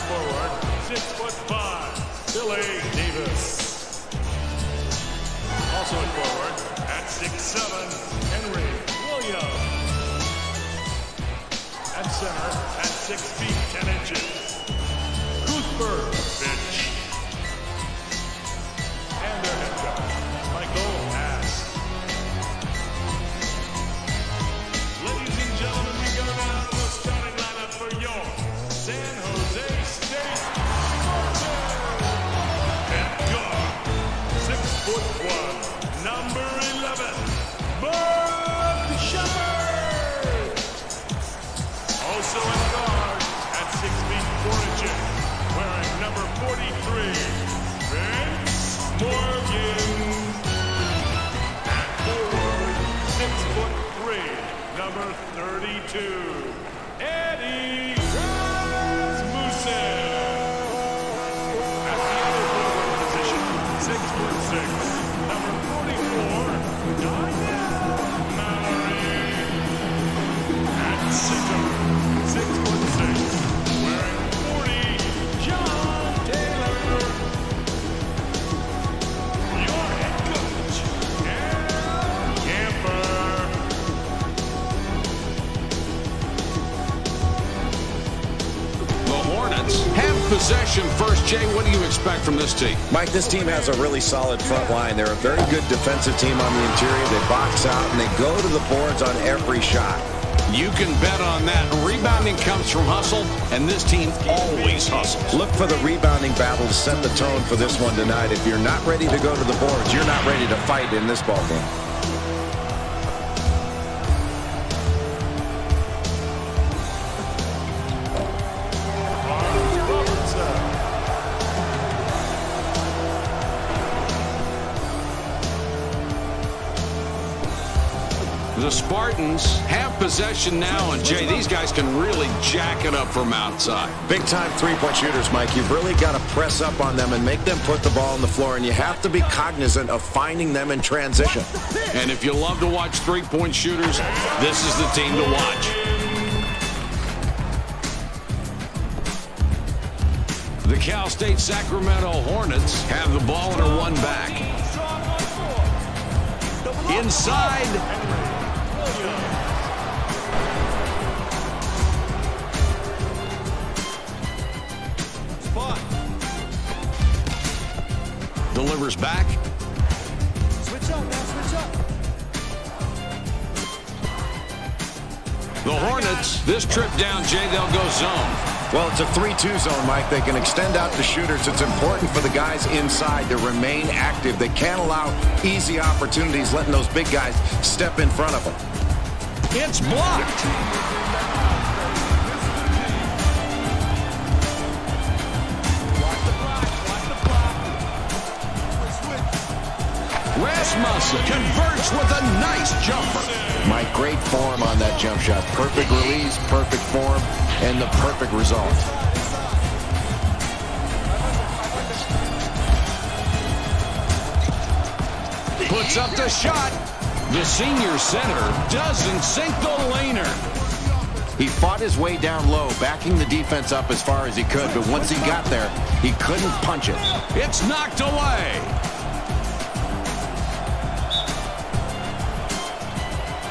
forward, 6'5", Billy Davis. Also at forward, at 6'7", Henry Williams. At center, at 6 feet 10 inches, Cuthbert Finch. And their head coach, Michael Ass. Ladies and gentlemen, we go now to the starting lineup for your San Jose State Spartans. At guard, 6'1", number 11, Bud Shepard. Also at guard, at 6 feet 4 inches, wearing number 43, Vince Morgan. At forward, 6'3", number 32, Eddie Rasmussen. At the other forward position, 6'6", number 44, Daniel Mallory. At center, 6'6", wearing 40, John Taylor. Your head coach, Al Camper. The Hornets have possession first. Jay, what do you expect from this team? Mike, this team has a really solid front line. They're a very good defensive team on the interior. They box out and they go to the boards on every shot. You can bet on that. Rebounding comes from hustle, and this team always hustles. Look for the rebounding battle to set the tone for this one tonight. If you're not ready to go to the boards, you're not ready to fight in this ballgame. The Spartans have possession now, and Jay, these guys can really jack it up from outside. Big-time three-point shooters, Mike. You've really got to press up on them and make them put the ball on the floor, and you have to be cognizant of finding them in transition. And if you love to watch three-point shooters, this is the team to watch. The Cal State Sacramento Hornets have the ball and are one back. Inside. Delivers back. Switch up now, switch up. The Hornets, this trip down, Jay, they'll go zone. Well, it's a 3-2 zone, Mike. They can extend out to shooters. It's important for the guys inside to remain active. They can't allow easy opportunities, letting those big guys step in front of them. It's blocked. Rasmussen converts with a nice jumper. Mike, great form on that jump shot. Perfect release, perfect form, and the perfect result. Puts up the shot. The senior center doesn't sink the laner. He fought his way down low, backing the defense up as far as he could, but once he got there, he couldn't punch it. It's knocked away.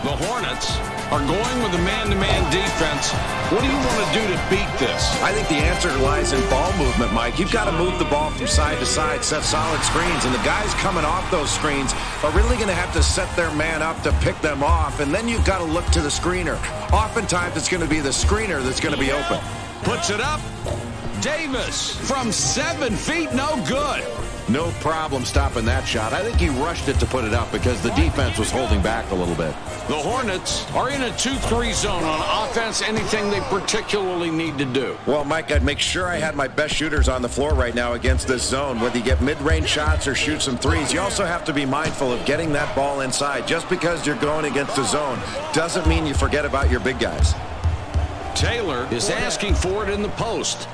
The Hornets are going with a man-to-man defense. What do you want to do to beat this? I think the answer lies in ball movement, Mike. You've got to move the ball from side to side, set solid screens, and the guys coming off those screens are really going to have to set their man up to pick them off, and then you've got to look to the screener. Oftentimes, it's going to be the screener that's going to be open. Puts it up. Davis from 7 feet, no good. No problem stopping that shot. I think he rushed it to put it up because the defense was holding back a little bit. The Hornets are in a 2-3 zone on offense. Anything they particularly need to do? Well, Mike, I'd make sure I had my best shooters on the floor right now against this zone. Whether you get mid-range shots or shoot some threes, you also have to be mindful of getting that ball inside. Just because you're going against a zone doesn't mean you forget about your big guys. Taylor is asking for it in the post.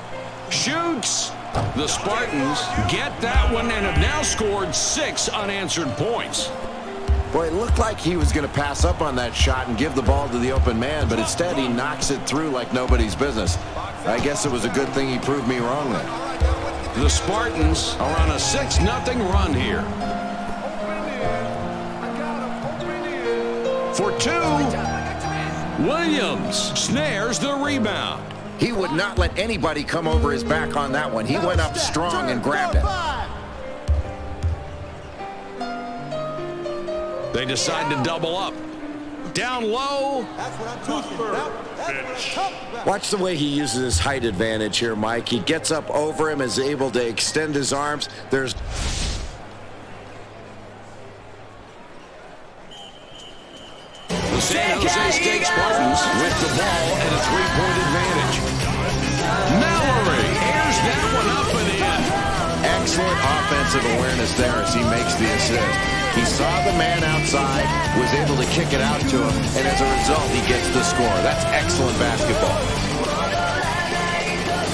Shoots. The Spartans get that one and have now scored 6 unanswered points. Boy, it looked like he was going to pass up on that shot and give the ball to the open man, but instead he knocks it through like nobody's business. I guess it was a good thing he proved me wrong then. The Spartans are on a 6-0 run here. For two, Williams snares the rebound. He would not let anybody come over his back on that one. He went up strong and grabbed it. They decide to double up. Down low. Watch the way he uses his height advantage here, Mike. He gets up over him, is able to extend his arms. There's the San Jose State Spartans with the ball and a 3-point advantage. Mallory airs that one up and in. excellent offensive awareness there as he makes the assist. He saw the man outside, was able to kick it out to him, and as a result, he gets the score. That's excellent basketball.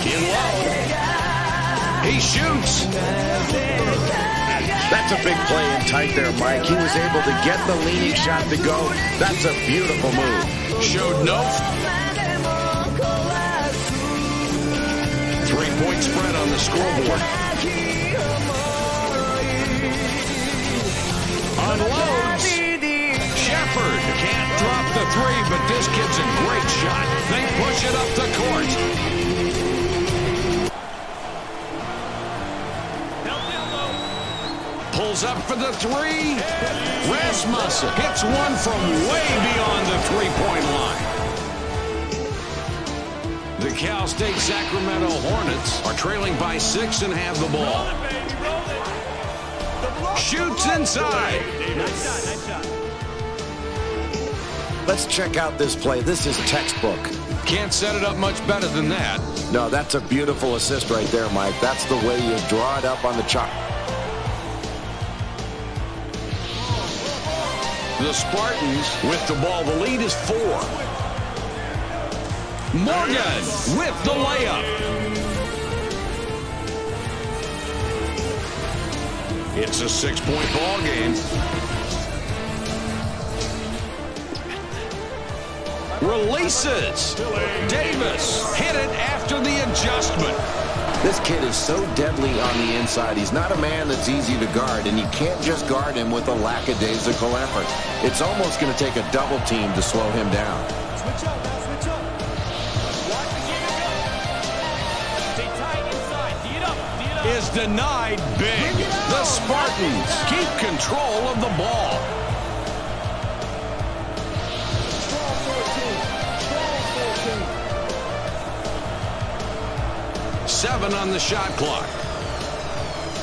In low. He shoots. That's a big play in tight there, Mike. He was able to get the leaning shot to go. That's a beautiful move. Showed no. 3-point spread on the scoreboard. Unloads. Shepard can't drop the three, but this kid's a great shot. They push it up the court. Pulls up for the three. Rasmussen hits one from way beyond the three-point line. The Cal State Sacramento Hornets are trailing by 6 and have the ball. Shoots inside. Nice shot. Let's check out this play. This is textbook. Can't set it up much better than that. No, that's a beautiful assist right there, Mike. That's the way you draw it up on the chalk. The Spartans with the ball. The lead is 4. Morgan with the layup. It's a 6-point ball game. Releases. Davis hit it after the adjustment. This kid is so deadly on the inside. He's not a man that's easy to guard, and you can't just guard him with a lackadaisical effort. It's almost going to take a double team to slow him down. Switch up, now switch up. Stay tight inside. D it up. Is denied big. The Spartans keep control of the ball. Strong 14. Strong 14. 7 on the shot clock.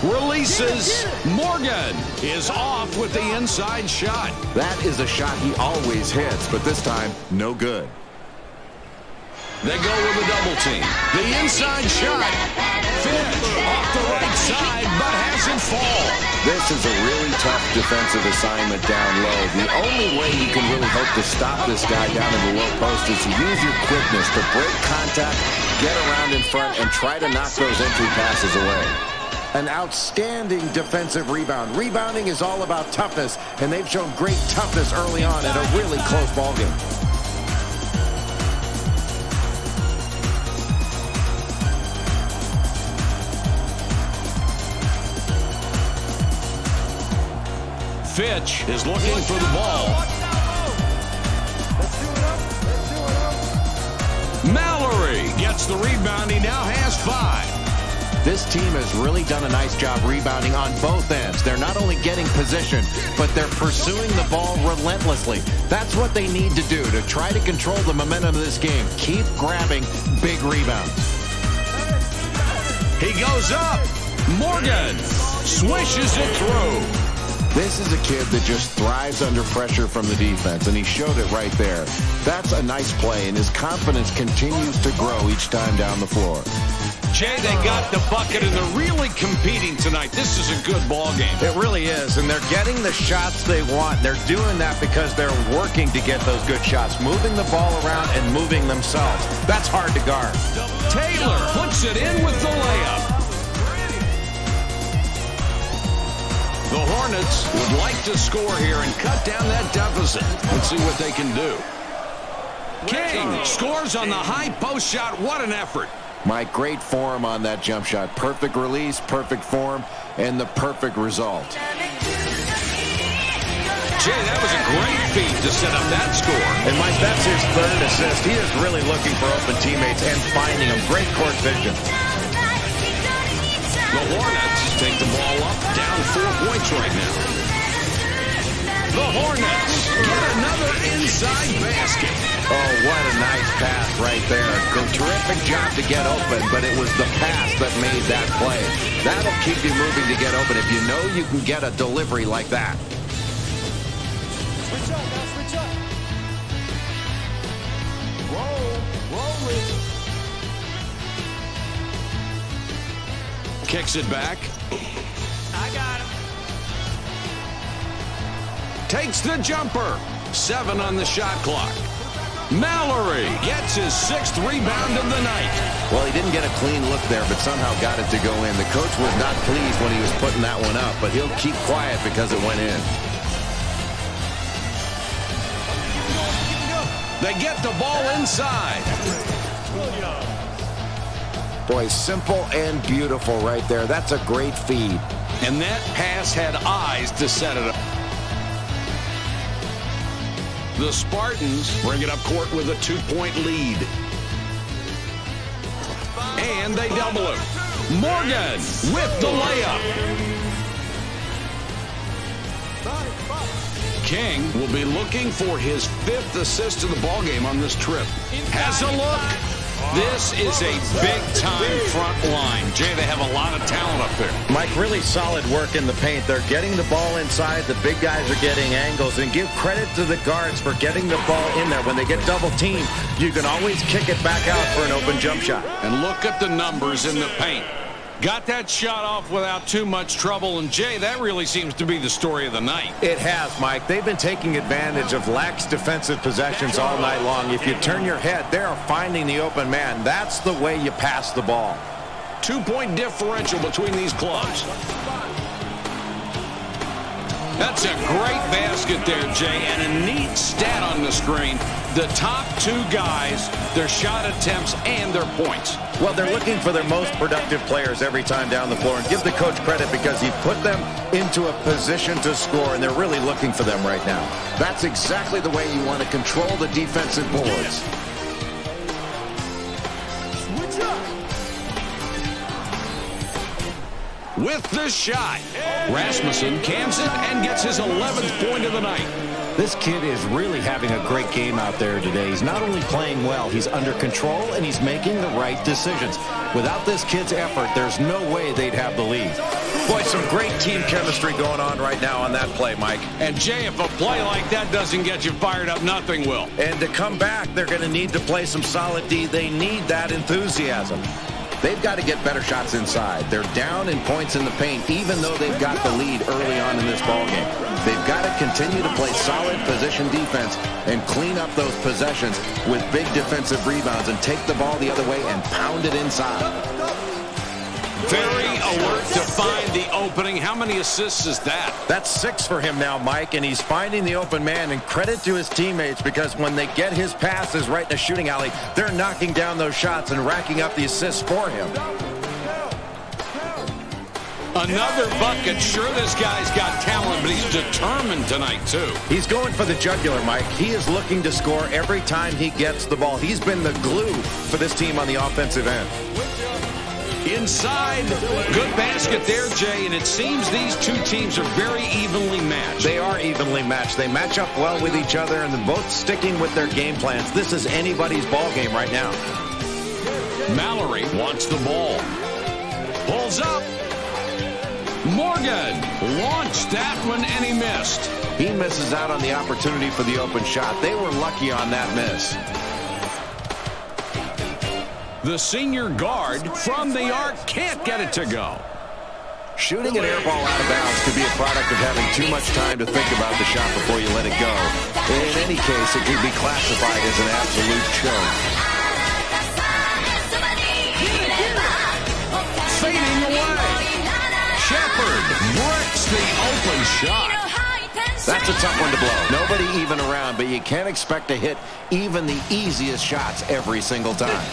Releases. Morgan is off with the inside shot. That is a shot he always hits, but this time, no good. They go with a double team. The inside shot. Fitch off the right side, but hasn't fall. This is a really tough defensive assignment down low. The only way you can really hope to stop this guy down in the low post is to use your quickness to break contact, get around in front, and try to knock those entry passes away. An outstanding defensive rebound. Rebounding is all about toughness, and they've shown great toughness early on in a really close ballgame. Fitch is looking for the ball. Mallory gets the rebound. He now has 5. This team has really done a nice job rebounding on both ends. They're not only getting position, but they're pursuing the ball relentlessly. That's what they need to do to try to control the momentum of this game. Keep grabbing big rebounds. He goes up. Morgan swishes it through. This is a kid that just thrives under pressure from the defense, and he showed it right there. That's a nice play, and his confidence continues to grow each time down the floor. Jay, they got the bucket, and they're really competing tonight. This is a good ball game. It really is, and they're getting the shots they want. They're doing that because they're working to get those good shots, moving the ball around and moving themselves. That's hard to guard. Taylor puts it in with the layup. The Hornets would like to score here and cut down that deficit. Let's see what they can do. King scores on the high post shot. What an effort. Mike, great form on that jump shot. Perfect release, perfect form, and the perfect result. Jay, that was a great feat to set up that score. And Mike, that's his third assist. He is really looking for open teammates and finding them. Great court vision. The Hornets take the ball up, down 4 points right now. The Hornets get another inside basket. Oh, what a nice pass right there. A terrific job to get open, but it was the pass that made that play. That'll keep you moving to get open if you know you can get a delivery like that. Switch up, now switch up. Roll it. Kicks it back. I got him. Takes the jumper. 7 on the shot clock. Mallory gets his 6th rebound of the night. Well, he didn't get a clean look there, but somehow got it to go in. The coach was not pleased when he was putting that one up, but he'll keep quiet because it went in. They get the ball inside. Boy, simple and beautiful right there. That's a great feed. And that pass had eyes to set it up. The Spartans bring it up court with a 2-point lead. And they double it. Morgan with the layup. King will be looking for his 5th assist of the ballgame on this trip. Has a look. This is a big-time front line. Jay, they have a lot of talent up there. Mike, really solid work in the paint. They're getting the ball inside. The big guys are getting angles. And give credit to the guards for getting the ball in there. When they get double-teamed, you can always kick it back out for an open jump shot. And look at the numbers in the paint. Got that shot off without too much trouble. And, Jay, that really seems to be the story of the night. It has, Mike. They've been taking advantage of lax defensive possessions all night long. If you turn your head, they're finding the open man. That's the way you pass the ball. 2-point differential between these clubs. That's a great basket there, Jay, and a neat stat on the screen. The top 2 guys, their shot attempts and their points. Well, they're looking for their most productive players every time down the floor, and give the coach credit because he put them into a position to score, and they're really looking for them right now. That's exactly the way you want to control the defensive boards. Switch up. With the shot, Rasmussen cans it and gets his 11th point of the night. This kid is really having a great game out there today. He's not only playing well, he's under control, and he's making the right decisions. Without this kid's effort, there's no way they'd have the lead. Boy, some great team chemistry going on right now on that play, Mike. And, Jay, if a play like that doesn't get you fired up, nothing will. And to come back, they're going to need to play some solid D. They need that enthusiasm. They've got to get better shots inside. They're down in points in the paint, even though they've got the lead early on in this ballgame. They've got to continue to play solid position defense and clean up those possessions with big defensive rebounds and take the ball the other way and pound it inside. Very alert to find the opening. How many assists is that? That's 6 for him now, Mike, and he's finding the open man. And credit to his teammates, because when they get his passes right in the shooting alley, they're knocking down those shots and racking up the assists for him. Another bucket. Sure, this guy's got talent, but he's determined tonight, too. He's going for the jugular, Mike. He is looking to score every time he gets the ball. He's been the glue for this team on the offensive end. Inside, good basket there, Jay, and it seems these 2 teams are very evenly matched. They are evenly matched. They match up well with each other, and they're both sticking with their game plans. This is anybody's ball game right now. Mallory wants the ball. Pulls up. Morgan launched that one, and he missed. He misses out on the opportunity for the open shot. They were lucky on that miss. The senior guard from the arc can't get it to go. Shooting an air ball out of bounds could be a product of having too much time to think about the shot before you let it go. In any case, it could be classified as an absolute choke. Fading away. Shepard breaks the open shot. That's a tough one to blow. Nobody even around, but you can't expect to hit even the easiest shots every single time.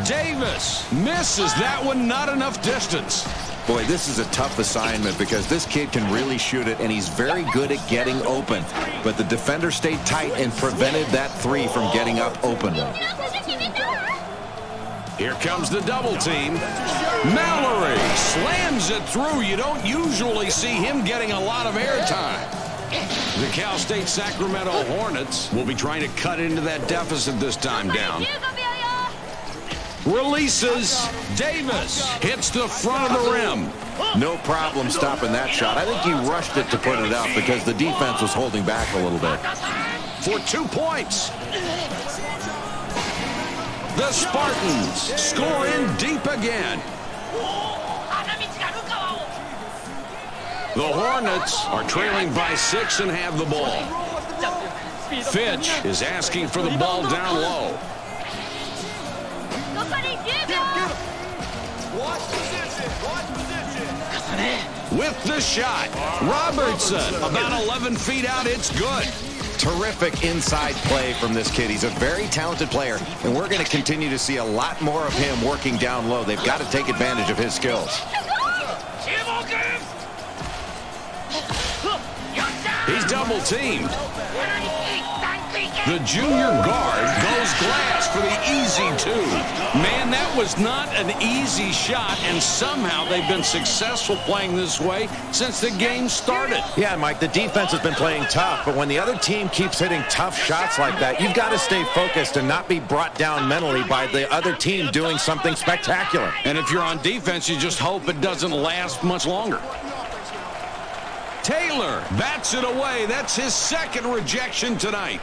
Davis misses that one, not enough distance. Boy, this is a tough assignment because this kid can really shoot it, and he's very good at getting open. But the defender stayed tight and prevented that three from getting up openly. Here comes the double team. Mallory slams it through. You don't usually see him getting a lot of airtime. The Cal State Sacramento Hornets will be trying to cut into that deficit this time down. Releases. Davis hits the front of the rim. No problem stopping that shot. I think he rushed it to put it up because the defense was holding back a little bit. For 2 points. The Spartans score in deep again. The Hornets are trailing by 6 and have the ball. Fitch is asking for the ball down low. With the shot, Robertson about 11 feet out. It's good. Terrific inside play from this kid. He's a very talented player, and we're going to continue to see a lot more of him working down low. They've got to take advantage of his skills. He's double teamed. The junior guard goes glass for the easy two. Man, that was not an easy shot, and somehow they've been successful playing this way since the game started. Yeah, Mike, the defense has been playing tough, but when the other team keeps hitting tough shots like that, you've got to stay focused and not be brought down mentally by the other team doing something spectacular. And if you're on defense, you just hope it doesn't last much longer. Taylor bats it away. That's his second rejection tonight.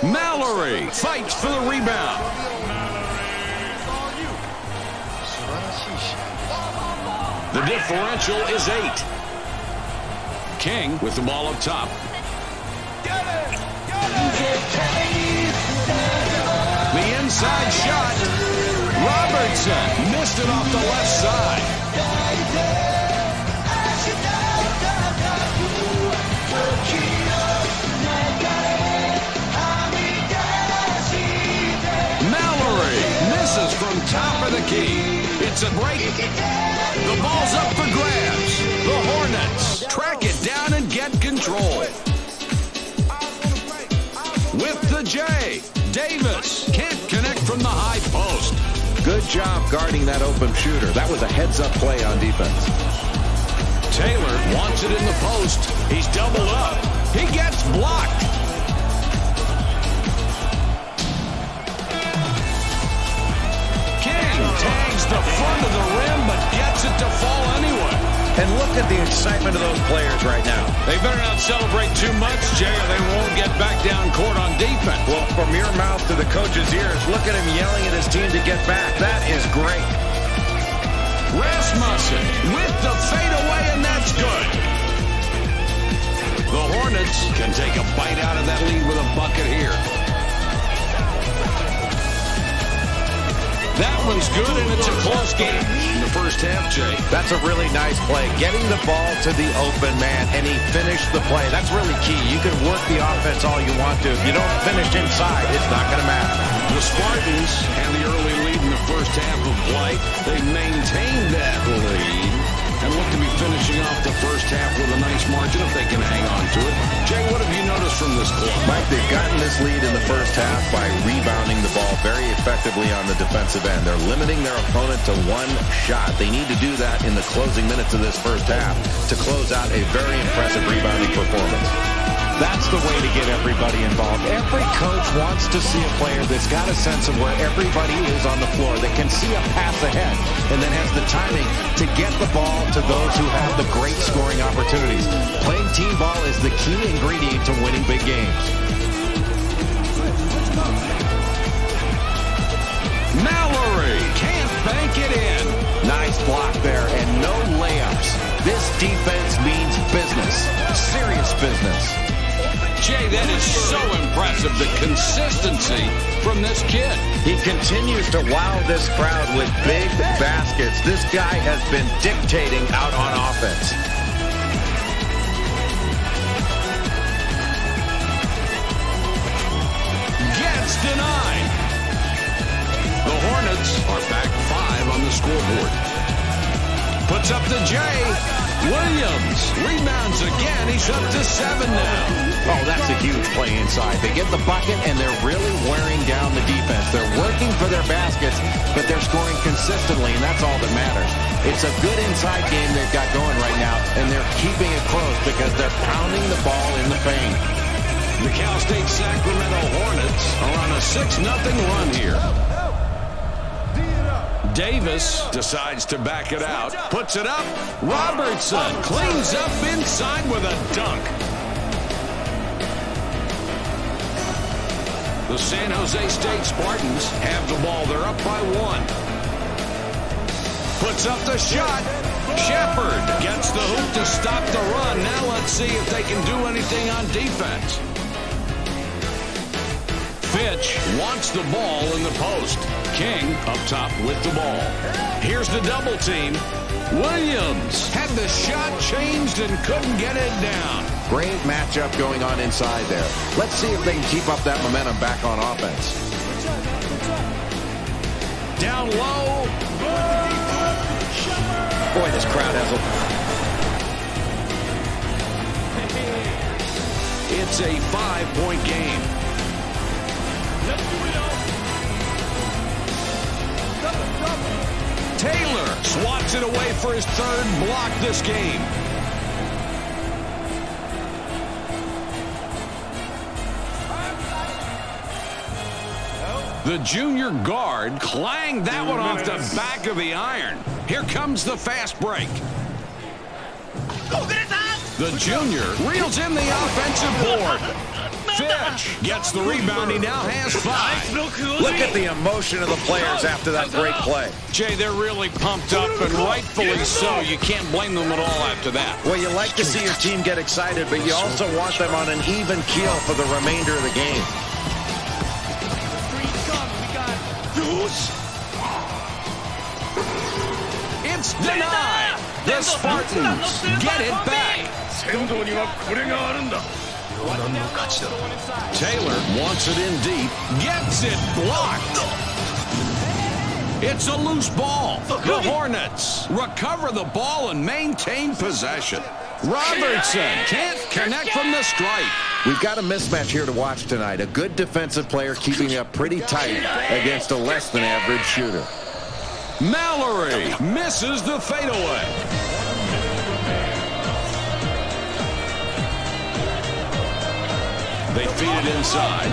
Mallory fights for the rebound. The differential is 8. King with the ball up top. The inside shot. Robertson missed it off the left side. From top of the key. It's a break. The ball's up for grabs. The Hornets track it down and get control. With the J. Davis can't connect from the high post. Good job guarding that open shooter. That was a heads-up play on defense. Taylor wants it in the post. He's doubled up. He gets blocked. Tags the front of the rim, but gets it to fall anyway. And look at the excitement of those players right now. They better not celebrate too much, Jay, or they won't get back down court on defense. Well, from your mouth to the coach's ears, look at him yelling at his team to get back. That is great. Rasmussen with the fadeaway, and that's good. The Hornets can take a bite out of that lead with a bucket here. That one's good, and it's a close game in the first half, Jay. That's a really nice play. Getting the ball to the open man, and he finished the play. That's really key. You can work the offense all you want to. If you don't finish inside, it's not going to matter. The Spartans had the early lead in the first half of play. They maintained that lead and look to be finishing off the first half with a nice margin if they can hang on to it. Jay, what have you noticed from this club? Mike, they've gotten this lead in the first half by rebounding the ball very effectively on the defensive end. They're limiting their opponent to one shot. They need to do that in the closing minutes of this first half to close out a very impressive rebounding performance. That's the way to get everybody involved. Every coach wants to see a player that's got a sense of where everybody is on the floor, that can see a pass ahead, and then has the timing to get the ball to those who have the great scoring opportunities. Playing team ball is the key ingredient to winning big games. Mallory can't bank it in. Nice block there, and no layups. This defense means business, serious business. Jay, that is so impressive, the consistency from this kid. He continues to wow this crowd with big baskets. This guy has been dictating out on offense. scoreboard. Puts up the J. Williams rebounds again. He's up to 7 now. Oh, that's a huge play inside. They get the bucket, and they're really wearing down the defense. They're working for their baskets, but they're scoring consistently, and that's all that matters. It's a good inside game they've got going right now, and they're keeping it close because they're pounding the ball in the paint. The Cal State Sacramento Hornets are on a 6-0 run here. Davis decides to back it out. Puts it up. Robertson cleans up inside with a dunk. The San Jose State Spartans have the ball. They're up by 1. Puts up the shot. Shepard gets the hoop to stop the run. Now let's see if they can do anything on defense. Fitch wants the ball in the post. King up top with the ball. Here's the double team. Williams had the shot changed and couldn't get it down. Great matchup going on inside there. Let's see if they can keep up that momentum back on offense. Down low. Boy, this crowd has a... It's a 5-point game. Taylor swats it away for his 3rd block this game. The junior guard clanged that one off the back of the iron. Here comes the fast break. The junior reels in the offensive board. Fitch gets the rebound. He now has 5. Look at the emotion of the players after that great play. Jay, they're really pumped up, and rightfully so. You can't blame them at all after that. Well, you like to see your team get excited, but you also want them on an even keel for the remainder of the game. It's denied. The Spartans get it back. Taylor wants it in deep. Gets it blocked. It's a loose ball. The Hornets recover the ball and maintain possession. Robertson can't connect from the stripe. We've got a mismatch here to watch tonight. A good defensive player keeping up pretty tight against a less than average shooter. Mallory misses the fadeaway. They feed it inside.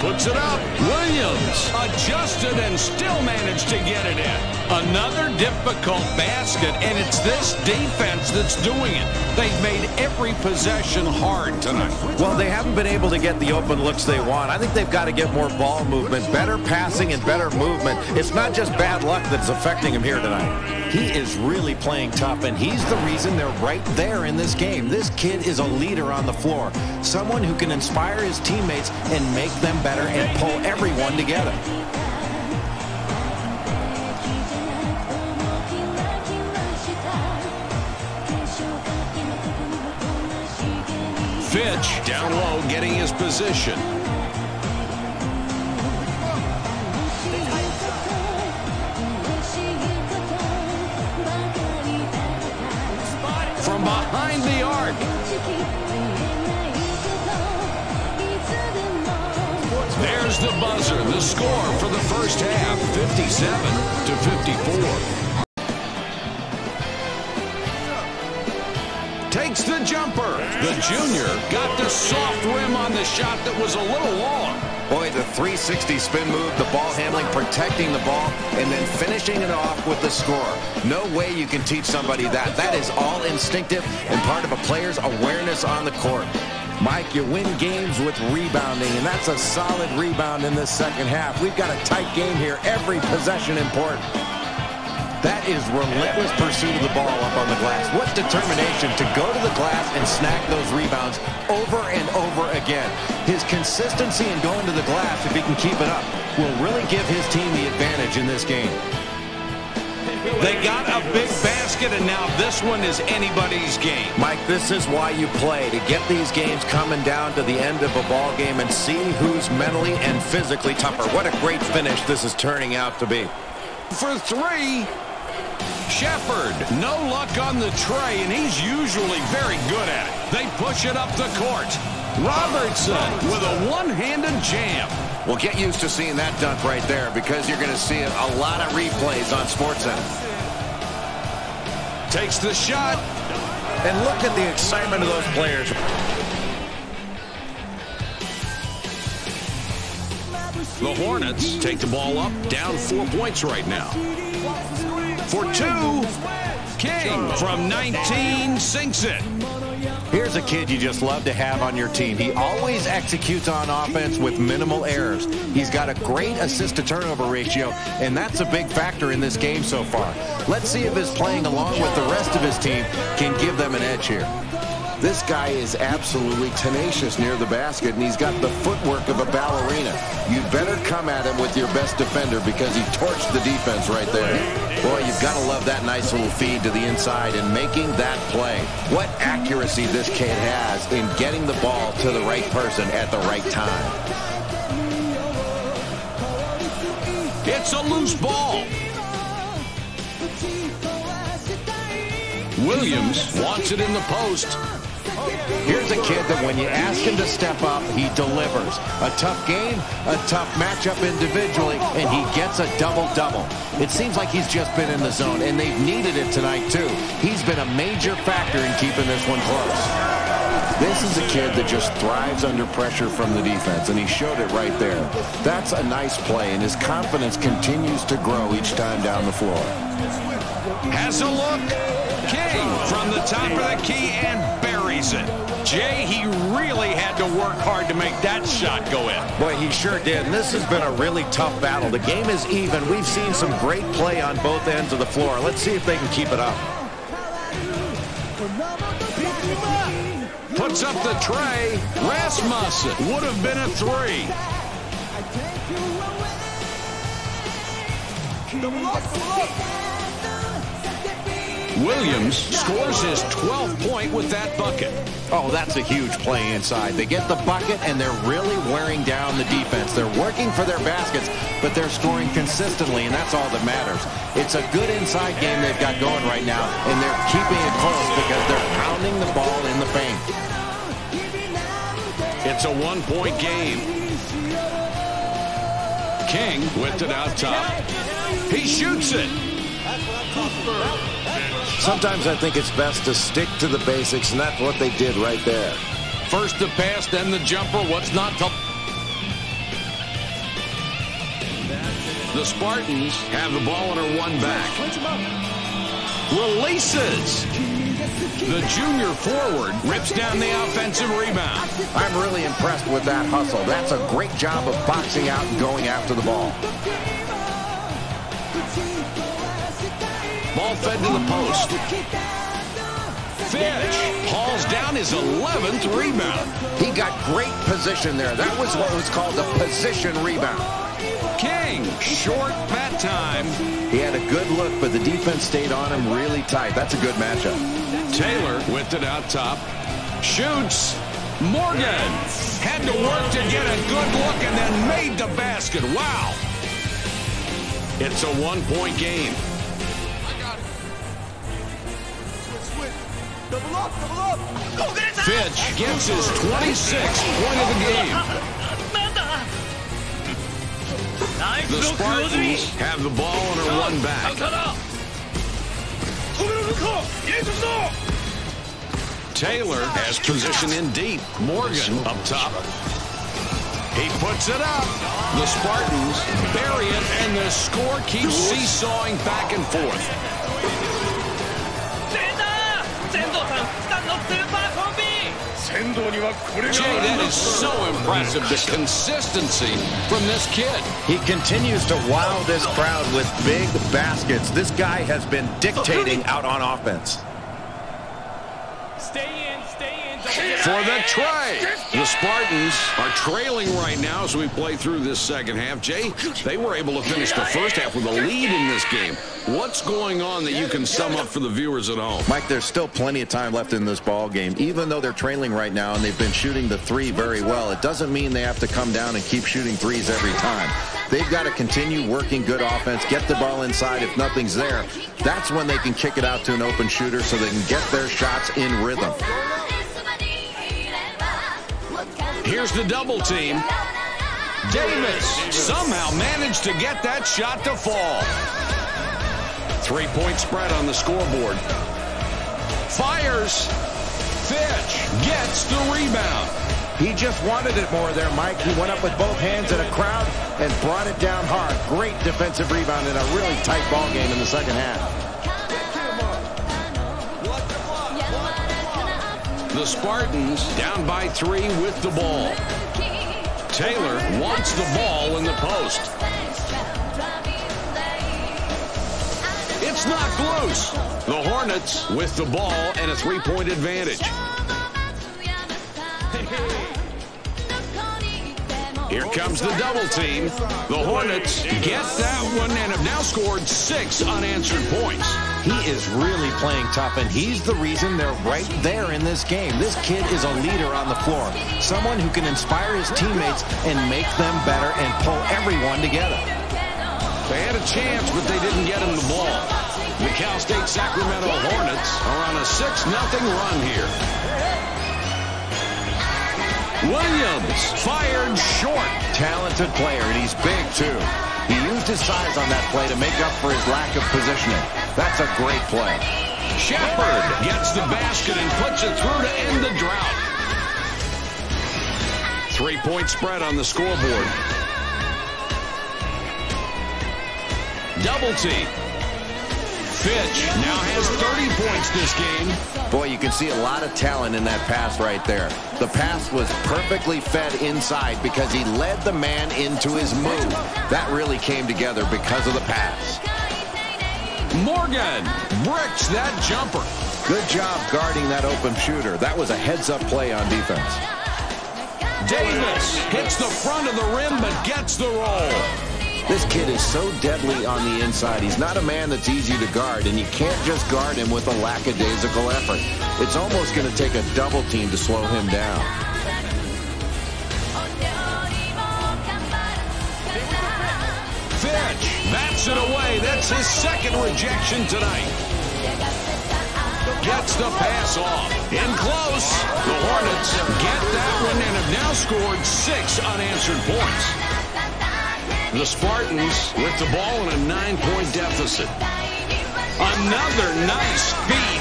Puts it up. Williams adjusted and still managed to get it in. Another difficult basket, and it's this defense that's doing it. They've made every possession hard tonight. Well, they haven't been able to get the open looks they want. I think they've got to get more ball movement, better passing and better movement. It's not just bad luck that's affecting him here tonight. He is really playing tough, and he's the reason they're right there in this game. This kid is a leader on the floor, someone who can inspire his teammates and make them better and pull everyone together. Fitch down low, getting his position. From behind the arc. There's the buzzer. The score for the first half, 57-54. Takes the jumper. The junior got the soft rim on the shot that was a little long. Boy, the 360 spin move, the ball handling, protecting the ball, and then finishing it off with the score. No way you can teach somebody that. That is all instinctive and part of a player's awareness on the court. Mike, you win games with rebounding, and that's a solid rebound in this second half. We've got a tight game here. Every possession important. That is relentless pursuit of the ball up on the glass. What determination to go to the glass and snag those rebounds over and over again. His consistency in going to the glass, if he can keep it up, will really give his team the advantage in this game. They got a big basket, and now this one is anybody's game. Mike, this is why you play, to get these games coming down to the end of a ball game and see who's mentally and physically tougher. What a great finish this is turning out to be. For three. Shepard, no luck on the tray, and he's usually very good at it. They push it up the court. Robertson with a one-handed jam. Well, get used to seeing that dunk right there because you're going to see a lot of replays on SportsCenter. Takes the shot. And look at the excitement of those players. The Hornets take the ball up, down 4 points right now. For two, King from 19 sinks it. Here's a kid you just love to have on your team. He always executes on offense with minimal errors. He's got a great assist-to-turnover ratio, and that's a big factor in this game so far. Let's see if his playing along with the rest of his team can give them an edge here. This guy is absolutely tenacious near the basket, and he's got the footwork of a ballerina. You'd better come at him with your best defender because he torched the defense right there. Boy, you've got to love that nice little feed to the inside and making that play. What accuracy this kid has in getting the ball to the right person at the right time. It's a loose ball. Williams wants it in the post. Here's a kid that when you ask him to step up, he delivers. A tough game, a tough matchup individually, and he gets a double-double. It seems like he's just been in the zone, and they've needed it tonight, too. He's been a major factor in keeping this one close. This is a kid that just thrives under pressure from the defense, and he showed it right there. That's a nice play, and his confidence continues to grow each time down the floor. Has a look. King from the top of the key and buries it. Jay, he really had to work hard to make that shot go in. Boy, he sure did, and this has been a really tough battle. The game is even. We've seen some great play on both ends of the floor. Let's see if they can keep it up. Puts up the tray. Rasmussen would have been a three. Williams scores his 12th point with that bucket. Oh, that's a huge play inside. They get the bucket, and they're really wearing down the defense. They're working for their baskets, but they're scoring consistently, and that's all that matters. It's a good inside game they've got going right now, and they're keeping it close because they're pounding the ball in the paint. It's a one-point game. King whipped it out top. He shoots it. Sometimes I think it's best to stick to the basics, and that's what they did right there. First the pass, then the jumper. What's not to... The Spartans have the ball on her one back. Releases. The junior forward rips down the offensive rebound. I'm really impressed with that hustle. That's a great job of boxing out and going after the ball. Ball fed to the post. Fitch hauls down his 11th rebound. He got great position there. That was what was called a position rebound. King, short that time. He had a good look, but the defense stayed on him really tight. That's a good matchup. Taylor whipped it out top. Shoots. Morgan had to work to get a good look and then made the basket. Wow. It's a one-point game. Fitch gets his 26th point of the game. The Spartans have the ball on her one back. Taylor has position in deep. Morgan up top. He puts it up. The Spartans bury it, and the score keeps seesawing back and forth. Jay, that is so impressive, the consistency from this kid. He continues to wow this crowd with big baskets. This guy has been dictating out on offense. Stay in, for the tray. The Spartans are trailing right now as we play through this second half. Jay, they were able to finish the first half with a lead in this game. What's going on that you can sum up for the viewers at home? Mike, there's still plenty of time left in this ball game. Even though they're trailing right now and they've been shooting the three very well, it doesn't mean they have to come down and keep shooting threes every time. They've got to continue working good offense, get the ball inside. If nothing's there, that's when they can kick it out to an open shooter so they can get their shots in rhythm. Here's the double team. Davis somehow managed to get that shot to fall. 3-point spread on the scoreboard. Fires. Fitch gets the rebound. He just wanted it more there, Mike. He went up with both hands in a crowd and brought it down hard. Great defensive rebound in a really tight ball game in the second half. The Spartans down by 3 with the ball. Taylor wants the ball in the post. It's knocked loose. The Hornets with the ball and a 3-point advantage. Here comes the double team. The Hornets get that one and have now scored 6 unanswered points. He is really playing tough, and he's the reason they're right there in this game. This kid is a leader on the floor, someone who can inspire his teammates and make them better and pull everyone together. They had a chance, but they didn't get him the ball. The Cal State Sacramento Hornets are on a 6-0 run here. Williams fired short. Talented player, and he's big, too. He used his size on that play to make up for his lack of positioning. That's a great play. Shepard gets the basket and puts it through to end the drought. 3-point spread on the scoreboard. Double team. Fitch now has 30 points this game. Boy, you can see a lot of talent in that pass right there. The pass was perfectly fed inside because he led the man into his move. That really came together because of the pass. Morgan bricks that jumper. Good job guarding that open shooter. That was a heads-up play on defense. Davis hits the front of the rim but gets the roll. This kid is so deadly on the inside. He's not a man that's easy to guard, and you can't just guard him with a lackadaisical effort. It's almost going to take a double team to slow him down. Fitch bats it away. That's his second rejection tonight. Gets the pass off. In close. The Hornets get that one and have now scored 6 unanswered points. The Spartans with the ball in a 9-point deficit. Another nice speed,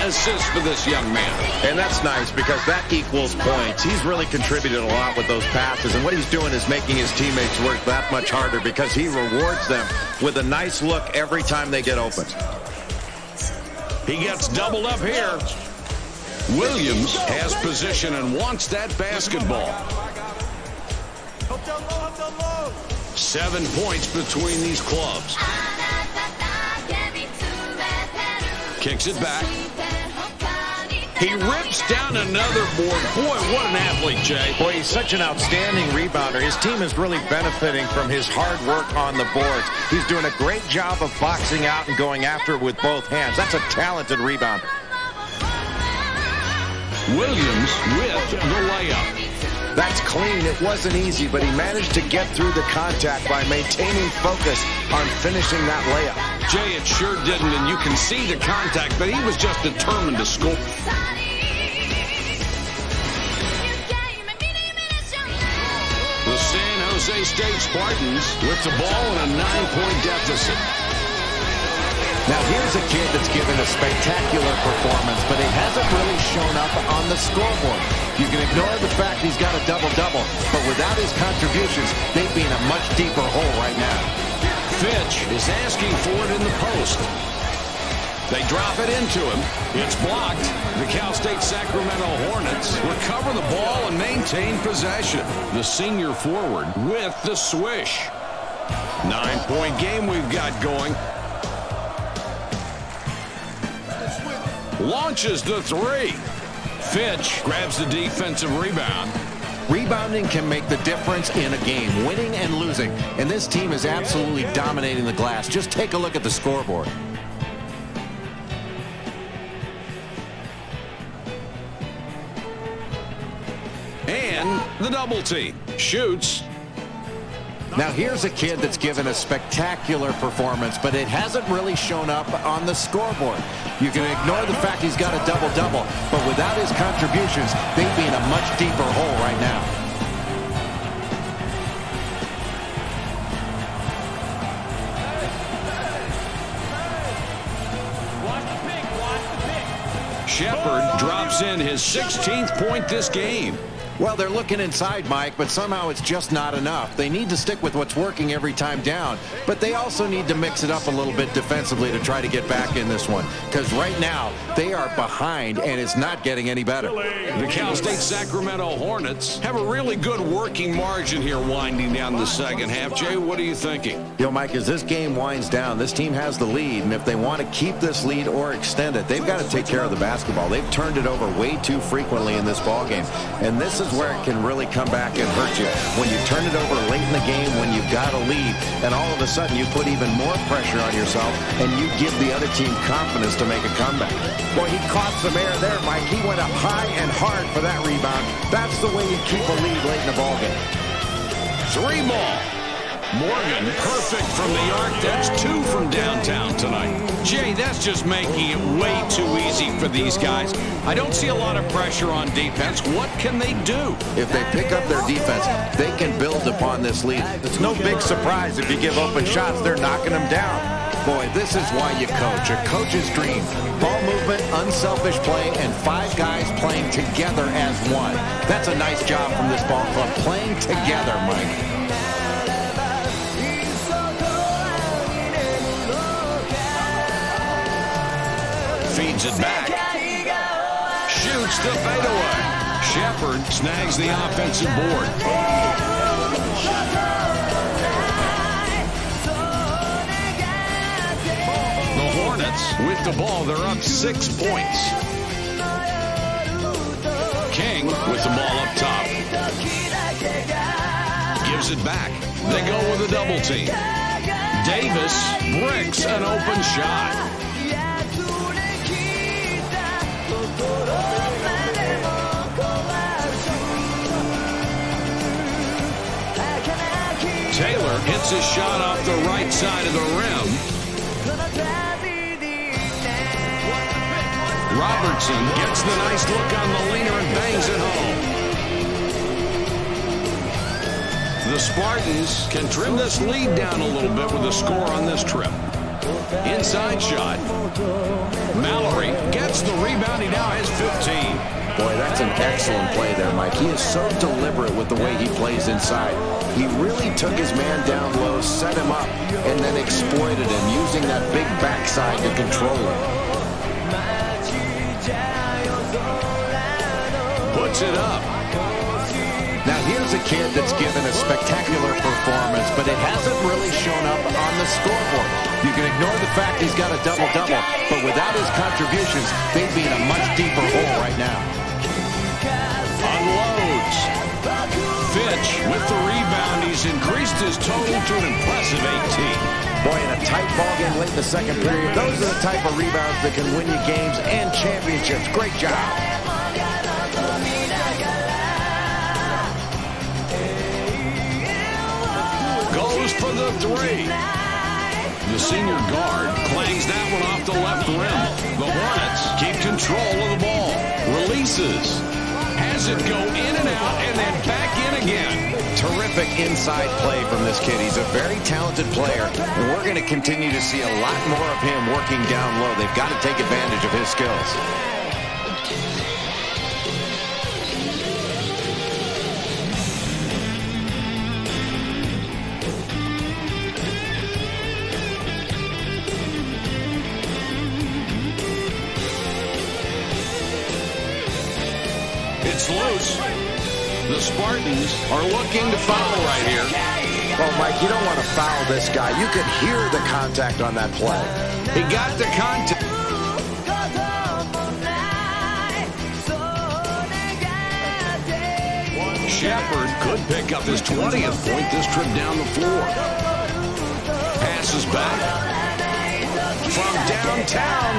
9 assists for this young man. And that's nice because that equals points. He's really contributed a lot with those passes, and what he's doing is making his teammates work that much harder because he rewards them with a nice look every time they get open. He gets doubled up here. Williams has position and wants that basketball. 7 points between these clubs. Kicks it back. He rips down another board. Boy, what an athlete, Jay. Boy, he's such an outstanding rebounder. His team is really benefiting from his hard work on the boards. He's doing a great job of boxing out and going after it with both hands. That's a talented rebounder. Williams with the layup. That's clean. It wasn't easy, but he managed to get through the contact by maintaining focus on finishing that layup. Jay, it sure didn't, and you can see the contact, but he was just determined to score. The San Jose State Spartans with the ball in a 9-point deficit. Now here's a kid that's given a spectacular performance, but it hasn't really shown up on the scoreboard. You can ignore the fact he's got a double-double, but without his contributions, they'd be in a much deeper hole right now. Fitch is asking for it in the post. They drop it into him. It's blocked. The Cal State Sacramento Hornets recover the ball and maintain possession. The senior forward with the swish. 9-point game we've got going. Launches the 3. Fitch grabs the defensive rebound. Rebounding can make the difference in a game, winning and losing. And this team is absolutely dominating the glass. Just take a look at the scoreboard. And the double team. Shoots. Now here's a kid that's given a spectacular performance, but it hasn't really shown up on the scoreboard. You can ignore the fact he's got a double-double, but without his contributions, they'd be in a much deeper hole right now. Shepard drops in his 16th point this game. Well, they're looking inside, Mike, but somehow it's just not enough. They need to stick with what's working every time down, but they also need to mix it up a little bit defensively to try to get back in this one, because right now they are behind, and it's not getting any better. The Cal State Sacramento Hornets have a really good working margin here winding down the second half. Jay, what are you thinking? You know, Mike, as this game winds down, this team has the lead, and if they want to keep this lead or extend it, they've got to take care of the basketball. They've turned it over way too frequently in this ballgame, and this is where it can really come back and hurt you. When you turn it over late in the game, when you've got a lead, and all of a sudden you put even more pressure on yourself, and you give the other team confidence to make a comeback. Boy, he caught some air there, Mike. He went up high and hard for that rebound. That's the way you keep a lead late in the ballgame. 3 ball. Morgan, perfect from the arc. That's 2 from downtown tonight. Jay, that's just making it way too easy for these guys. I don't see a lot of pressure on defense. What can they do? If they pick up their defense, they can build upon this lead. It's no big surprise if you give open shots, they're knocking them down. Boy, this is why you coach. A coach's dream. Ball movement, unselfish play, and 5 guys playing together as one. That's a nice job from this ball club, playing together, Mike. Feeds it back. Shoots the fadeaway. Shepard snags the offensive board. The Hornets with the ball. They're up 6 points. King with the ball up top. Gives it back. They go with a double team. Davis bricks an open shot. Taylor hits his shot off the right side of the rim. Robertson gets the nice look on the leaner and bangs it home. The Spartans can trim this lead down a little bit with a score on this trip. Inside shot. Mallory gets the rebound. He now has 15. Boy, that's an excellent play there, Mike. He is so deliberate with the way he plays inside. He really took his man down low, set him up, and then exploited him, using that big backside to control him. Puts it up. Now here's a kid that's given a spectacular performance, but it hasn't really shown up on the scoreboard. You can ignore the fact he's got a double-double, but without his contributions, they'd be in a much deeper hole right now. Unloads. Fitch with the rebound. He's increased his total to an impressive 18. Boy, in a tight ball game late in the second period, those are the type of rebounds that can win you games and championships. Great job. Goes for the 3. The senior guard clangs that one off the left rim. The Hornets keep control of the ball. Releases. Has it go in and out and then back in again. Terrific inside play from this kid. He's a very talented player, and we're going to continue to see a lot more of him working down low. They've got to take advantage of his skills. It's loose. The Spartans are looking to foul right here. Well, Mike, you don't want to foul this guy. You could hear the contact on that play. He got the contact. Shepard could pick up his 20th point this trip down the floor. Passes back. From downtown.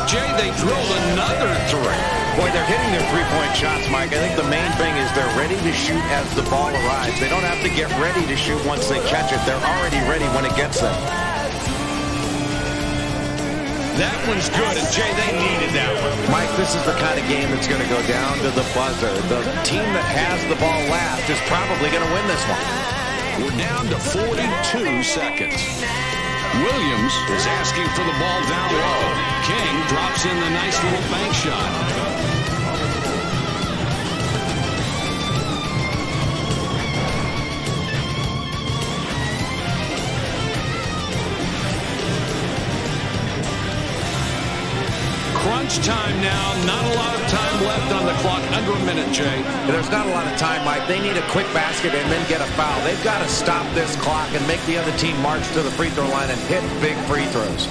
Jay, they drilled another three. Boy, they're hitting their three-point shots, Mike. I think the main thing is they're ready to shoot as the ball arrives. They don't have to get ready to shoot once they catch it. They're already ready when it gets them. That one's good, and Jay, they needed that one. Mike, this is the kind of game that's going to go down to the buzzer. The team that has the ball last is probably going to win this one. We're down to 42 seconds. Williams is asking for the ball down low. King drops in the nice little bank shot. Crunch time now. Not a lot of time left on the clock. Under a minute, Jay. There's not a lot of time, Mike. They need a quick basket and then get a foul. They've got to stop this clock and make the other team march to the free throw line and hit big free throws.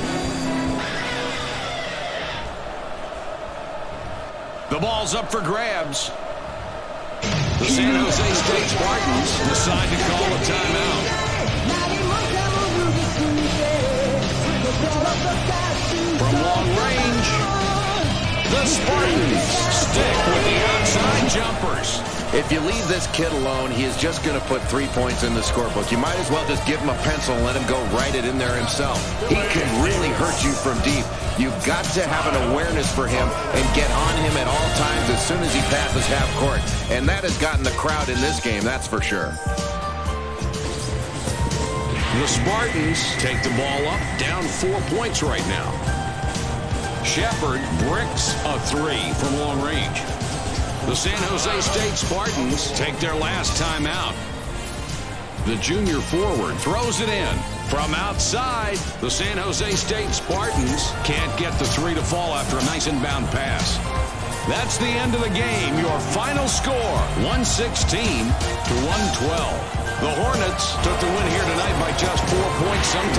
The ball's up for grabs. The San Jose State Spartans decide to call a timeout. From long range, the Spartans stick with the outside jumpers. If you leave this kid alone, he is just going to put 3 points in the scorebook. You might as well just give him a pencil and let him go write it in there himself. He can really hurt you from deep. You've got to have an awareness for him and get on him at all times as soon as he passes half court. And that has gotten the crowd in this game, that's for sure. The Spartans take the ball up, down 4 points right now. Shepard bricks a three from long range. The San Jose State Spartans take their last timeout. The junior forward throws it in. From outside, the San Jose State Spartans can't get the three to fall after a nice inbound pass. That's the end of the game. Your final score, 116 to 112. The Hornets took the win here tonight by just 4 points. Sometime